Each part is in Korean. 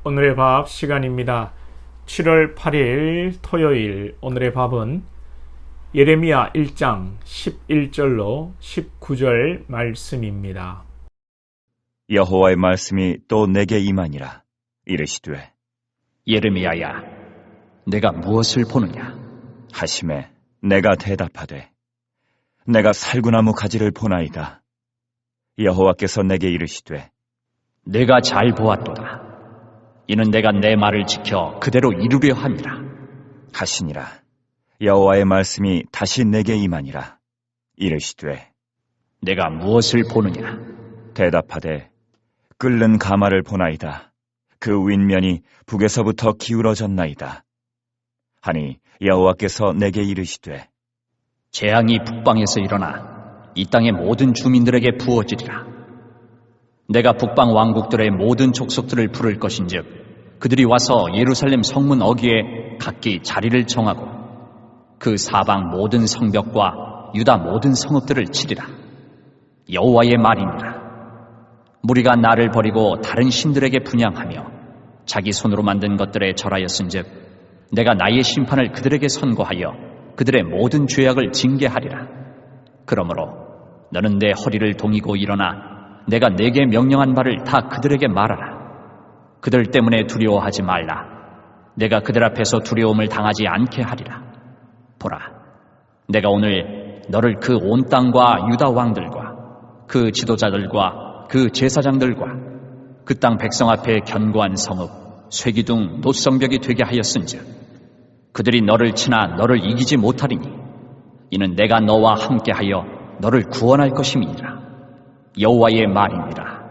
오늘의 밥 시간입니다. 7월 8일 토요일 오늘의 밥은 예레미야 1장 11절로 19절 말씀입니다. 여호와의 말씀이 또 내게 임하니라. 이르시되 예레미야야, 내가 무엇을 보느냐? 하시매 내가 대답하되 내가 살구나무 가지를 보나이다. 여호와께서 내게 이르시되 내가 잘 보았도다. 이는 내가 내 말을 지켜 그대로 이루려 함이라. 하시니라. 여호와의 말씀이 다시 내게 임하니라. 이르시되 내가 무엇을 보느냐? 대답하되 끓는 가마를 보나이다. 그 윗면이 북에서부터 기울어졌나이다. 하니 여호와께서 내게 이르시되 재앙이 북방에서 일어나 이 땅의 모든 주민들에게 부어지리라. 내가 북방 왕국들의 모든 족속들을 부를 것인즉 그들이 와서 예루살렘 성문 어귀에 각기 자리를 정하고 그 사방 모든 성벽과 유다 모든 성읍들을 치리라. 여호와의 말이니라. 무리가 나를 버리고 다른 신들에게 분향하며 자기 손으로 만든 것들에 절하였은즉 내가 나의 심판을 그들에게 선고하여 그들의 모든 죄악을 징계하리라. 그러므로 너는 내 허리를 동이고 일어나 내가 내게 명령한 바를 다 그들에게 말하라. 그들 때문에 두려워하지 말라. 내가 그들 앞에서 두려움을 당하지 않게 하리라. 보라, 내가 오늘 너를 그 온 땅과 유다 왕들과 그 지도자들과 그 제사장들과 그 땅 백성 앞에 견고한 성읍, 쇠기둥, 놋성벽이 되게 하였은즉 그들이 너를 치나 너를 이기지 못하리니 이는 내가 너와 함께하여 너를 구원할 것임이니라. 여호와의 말입니다.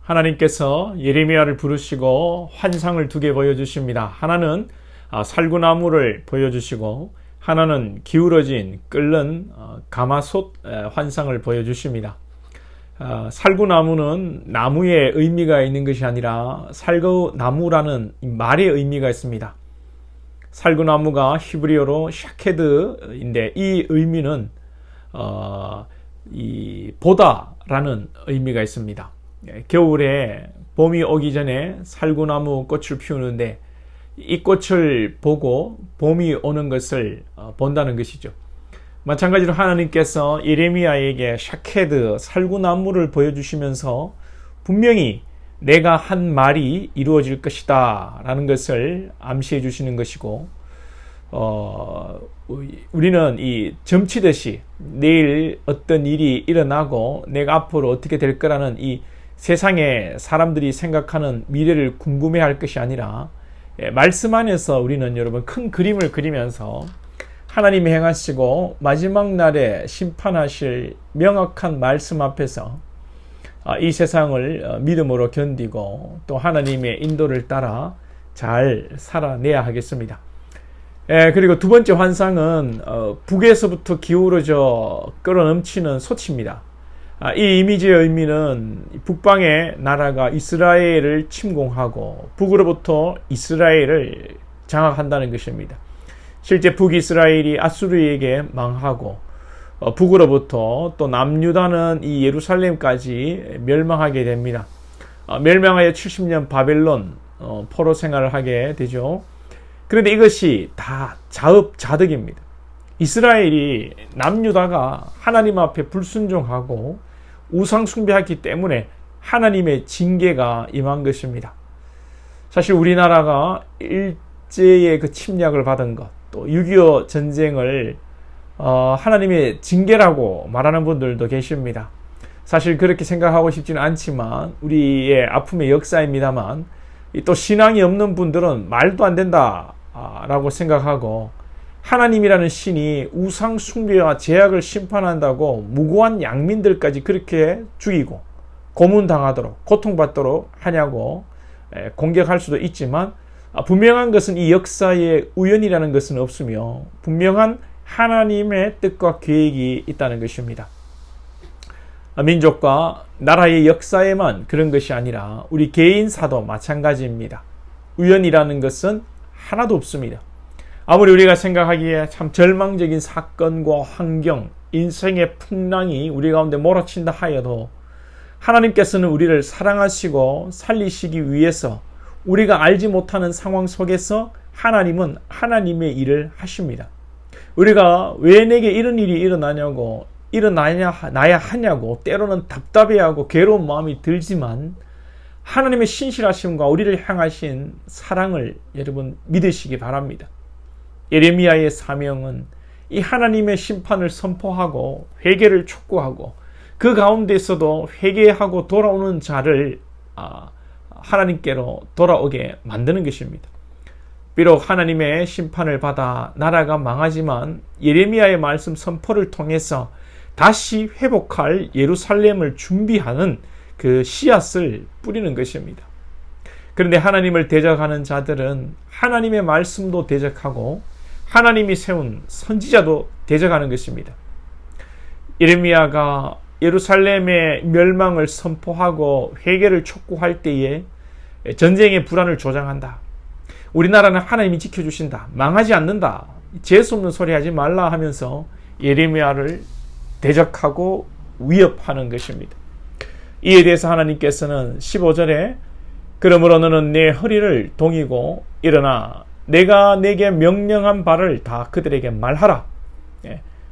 하나님께서 예레미야를 부르시고 환상을 두 개 보여주십니다. 하나는 살구나무를 보여주시고 하나는 기울어진 끓는 가마솥 환상을 보여주십니다. 살구나무는 나무의 의미가 있는 것이 아니라 살구나무라는 말의 의미가 있습니다. 살구나무가 히브리어로 샤케드인데 이 의미는 이 보다라는 의미가 있습니다. 겨울에 봄이 오기 전에 살구나무 꽃을 피우는데 이 꽃을 보고 봄이 오는 것을 본다는 것이죠. 마찬가지로 하나님께서 예레미야에게 샤케드 살구나무를 보여주시면서 분명히 내가 한 말이 이루어질 것이다 라는 것을 암시해 주시는 것이고 우리는 이 점치듯이 내일 어떤 일이 일어나고 내가 앞으로 어떻게 될 거라는 이 세상에 사람들이 생각하는 미래를 궁금해할 것이 아니라 말씀 안에서 우리는 여러분 큰 그림을 그리면서 하나님이 행하시고 마지막 날에 심판하실 명확한 말씀 앞에서 이 세상을 믿음으로 견디고 또 하나님의 인도를 따라 잘 살아내야 하겠습니다. 그리고 두 번째 환상은 북에서부터 기울어져 끌어넘치는 솥입니다. 이 이미지의 의미는 북방의 나라가 이스라엘을 침공하고 북으로부터 이스라엘을 장악한다는 것입니다. 실제 북이스라엘이 아수르에게 망하고 북으로부터 또 남유다는 이 예루살렘까지 멸망하게 됩니다. 멸망하여 70년 바벨론 포로 생활을 하게 되죠. 그런데 이것이 다 자업자득입니다. 이스라엘이 남유다가 하나님 앞에 불순종하고 우상 숭배했기 때문에 하나님의 징계가 임한 것입니다. 사실 우리나라가 일제의 그 침략을 받은 것, 또 6.25 전쟁을 하나님의 징계라고 말하는 분들도 계십니다. 사실 그렇게 생각하고 싶지는 않지만 우리의 아픔의 역사입니다만 또 신앙이 없는 분들은 말도 안 된다 라고 생각하고 하나님이라는 신이 우상 숭배와 제약을 심판한다고 무고한 양민들까지 그렇게 죽이고 고문당하도록 고통받도록 하냐고 공격할 수도 있지만 분명한 것은 이 역사에 우연이라는 것은 없으며 분명한 하나님의 뜻과 계획이 있다는 것입니다. 민족과 나라의 역사에만 그런 것이 아니라 우리 개인사도 마찬가지입니다. 우연이라는 것은 하나도 없습니다. 아무리 우리가 생각하기에 참 절망적인 사건과 환경, 인생의 풍랑이 우리 가운데 몰아친다 하여도 하나님께서는 우리를 사랑하시고 살리시기 위해서 우리가 알지 못하는 상황 속에서 하나님은 하나님의 일을 하십니다. 우리가 왜 내게 이런 일이 일어나야 하냐고 때로는 답답해하고 괴로운 마음이 들지만 하나님의 신실하심과 우리를 향하신 사랑을 여러분 믿으시기 바랍니다. 예레미야의 사명은 이 하나님의 심판을 선포하고 회개를 촉구하고 그 가운데서도 회개하고 돌아오는 자를 하나님께로 돌아오게 만드는 것입니다. 비록 하나님의 심판을 받아 나라가 망하지만 예레미야의 말씀 선포를 통해서 다시 회복할 예루살렘을 준비하는 그 씨앗을 뿌리는 것입니다. 그런데 하나님을 대적하는 자들은 하나님의 말씀도 대적하고 하나님이 세운 선지자도 대적하는 것입니다. 예레미야가 예루살렘의 멸망을 선포하고 회개를 촉구할 때에 전쟁의 불안을 조장한다. 우리나라는 하나님이 지켜주신다. 망하지 않는다. 재수없는 소리 하지 말라 하면서 예레미야를 대적하고 위협하는 것입니다. 이에 대해서 하나님께서는 15절에 그러므로 너는 내 허리를 동이고 일어나 내가 내게 명령한 바를 다 그들에게 말하라.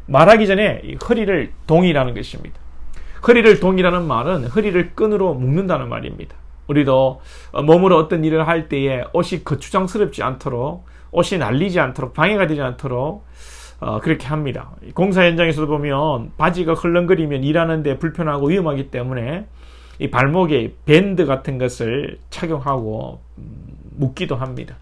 말하기 전에 이 허리를 동이라는 것입니다. 허리를 동이라는 말은 허리를 끈으로 묶는다는 말입니다. 우리도 몸으로 어떤 일을 할 때에 옷이 거추장스럽지 않도록, 옷이 날리지 않도록, 방해가 되지 않도록 그렇게 합니다. 공사 현장에서도 보면 바지가 헐렁거리면 일하는데 불편하고 위험하기 때문에 이 발목에 밴드 같은 것을 착용하고 묶기도 합니다.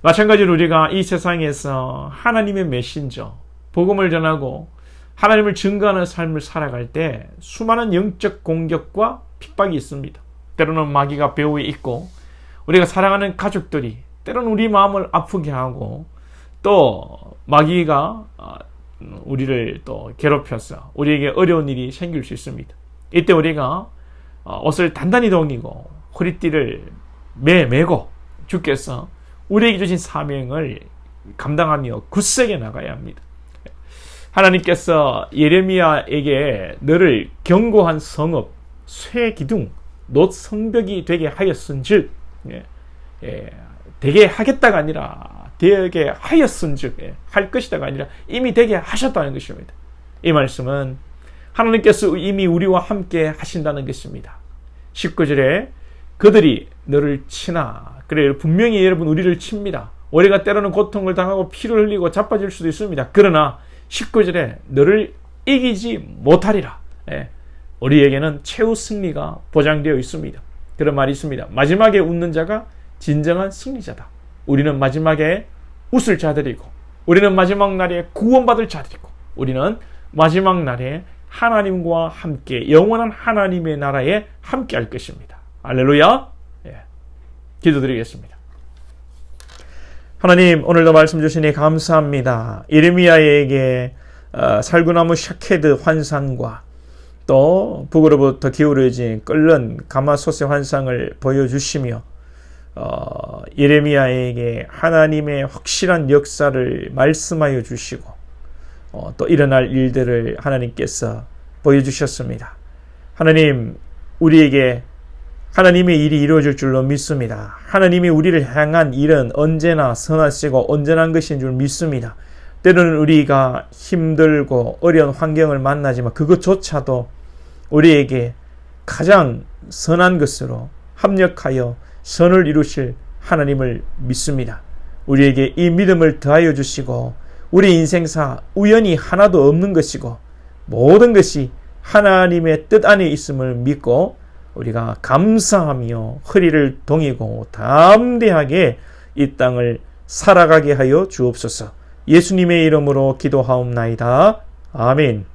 마찬가지로 우리가 이 세상에서 하나님의 메신저, 복음을 전하고 하나님을 증거하는 삶을 살아갈 때 수많은 영적 공격과 핍박이 있습니다. 때로는 마귀가 배후에 있고 우리가 사랑하는 가족들이 때로는 우리 마음을 아프게 하고 또 마귀가 우리를 또 괴롭혀서 우리에게 어려운 일이 생길 수 있습니다. 이때 우리가 옷을 단단히 동이고 허리띠를 매고 주께서 우리에게 주신 사명을 감당하며 굳세게 나가야 합니다. 하나님께서 예레미야에게 너를 견고한 성읍, 쇠 기둥, 놋 성벽이 되게 하였은즉 되게 하겠다가 아니라 되게 하였은즉 할 것이다가 아니라 이미 되게 하셨다는 것입니다. 이 말씀은 하나님께서 이미 우리와 함께 하신다는 것입니다. 19절에 그들이 너를 치나 그래 분명히 여러분 우리를 칩니다. 우리가 때로는 고통을 당하고 피를 흘리고 자빠질 수도 있습니다. 그러나 19절에 너를 이기지 못하리라. 우리에게는 최후 승리가 보장되어 있습니다. 그런 말이 있습니다. 마지막에 웃는 자가 진정한 승리자다. 우리는 마지막에 웃을 자들이고 우리는 마지막 날에 구원받을 자들이고 우리는 마지막 날에 하나님과 함께 영원한 하나님의 나라에 함께 할 것입니다. 할렐루야. 기도드리겠습니다. 하나님, 오늘도 말씀 주시니 감사합니다. 예레미야에게 살구나무 샤케드 환상과 또 북으로부터 기울어진 끓는 가마솥의 환상을 보여주시며 예레미야에게 하나님의 확실한 역사를 말씀하여 주시고 또 일어날 일들을 하나님께서 보여주셨습니다. 하나님, 우리에게 하나님의 일이 이루어질 줄로 믿습니다. 하나님이 우리를 향한 일은 언제나 선하시고 온전한 것인 줄 믿습니다. 때로는 우리가 힘들고 어려운 환경을 만나지만 그것조차도 우리에게 가장 선한 것으로 합력하여 선을 이루실 하나님을 믿습니다. 우리에게 이 믿음을 더하여 주시고 우리 인생사 우연이 하나도 없는 것이고 모든 것이 하나님의 뜻 안에 있음을 믿고 우리가 감사하며 허리를 동이고 담대하게 이 땅을 살아가게 하여 주옵소서. 예수님의 이름으로 기도하옵나이다. 아멘.